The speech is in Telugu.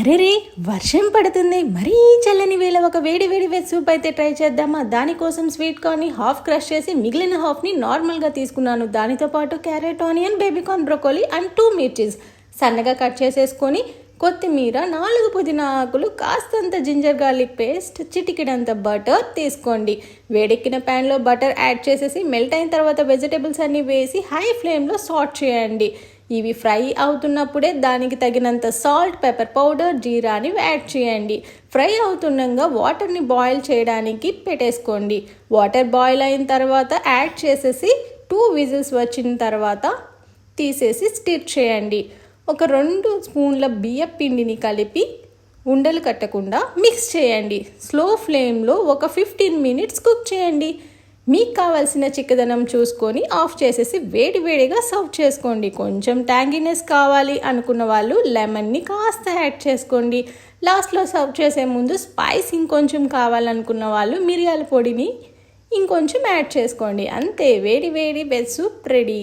అరెరే వర్షం పడుతుంది మరీ చల్లని వేళ ఒక వేడి వేడి వెజ్ సూప్ అయితే ట్రై చేద్దామా. దానికోసం స్వీట్ కార్న్ని హాఫ్ క్రష్ చేసి మిగిలిన హాఫ్ని నార్మల్గా తీసుకున్నాను. దానితో పాటు carrot, onion, baby corn, broccoli and 2 mirchis సన్నగా కట్ చేసేసుకొని, కొత్తిమీర, 4 పుదీనా ఆకులు, కాస్తంత జింజర్ గార్లిక్ పేస్ట్, చిటికెడంత బటర్ తీసుకోండి. వేడెక్కిన ప్యాన్లో బటర్ యాడ్ చేసేసి మెల్ట్ అయిన తర్వాత వెజిటేబుల్స్ అన్నీ వేసి హై ఫ్లేమ్లో సాట్ చేయండి. ఇవి ఫ్రై అవుతున్నప్పుడే దానికి తగినంత సాల్ట్, పెప్పర్ పౌడర్, జీరాని యాడ్ చేయండి. ఫ్రై అవుతుండగా వాటర్ని బాయిల్ చేయడానికి పెట్టేసుకోండి. వాటర్ బాయిల్ అయిన తర్వాత యాడ్ చేసేసి 2 విజిల్స్ వచ్చిన తర్వాత తీసేసి స్టిర్ చేయండి. ఒక 2 స్పూన్ల బియ్యం పిండిని కలిపి ఉండలు కట్టకుండా మిక్స్ చేయండి. స్లో ఫ్లేమ్లో ఒక 15 మినిట్స్ కుక్ చేయండి. మీకు కావాల్సిన చిక్కదనం చూసుకొని ఆఫ్ చేసేసి వేడివేడిగా సర్వ్ చేసుకోండి. కొంచెం ట్యాంగినెస్ కావాలి అనుకున్న వాళ్ళు లెమన్ని కాస్త యాడ్ చేసుకోండి. లాస్ట్లో సర్వ్ చేసే ముందు స్పైస్ ఇంకొంచెం కావాలనుకున్న వాళ్ళు మిరియాల పొడిని ఇంకొంచెం యాడ్ చేసుకోండి. అంతే, వేడి వేడి వెజ్ సూప్ రెడీ.